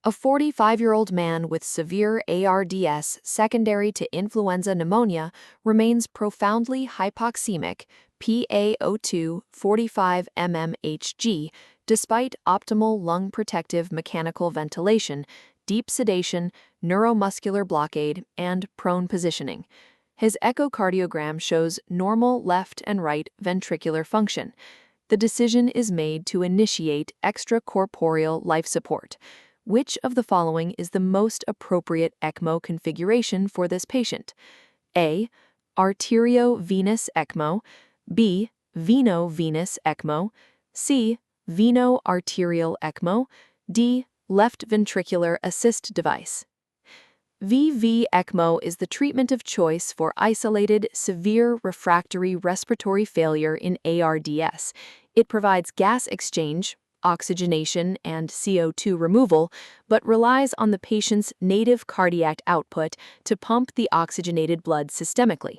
A 45-year-old man with severe ARDS secondary to influenza pneumonia remains profoundly hypoxemic, PaO2 45 mmHg, despite optimal lung protective mechanical ventilation, deep sedation, neuromuscular blockade, and prone positioning. His echocardiogram shows normal left and right ventricular function. The decision is made to initiate extracorporeal life support. Which of the following is the most appropriate ECMO configuration for this patient? A. Arteriovenous ECMO. B. Venovenous ECMO. C. Veno-arterial ECMO. D. Left ventricular assist device. VV ECMO is the treatment of choice for isolated, severe refractory respiratory failure in ARDS. It provides gas exchange, oxygenation, and CO2 removal, but relies on the patient's native cardiac output to pump the oxygenated blood systemically.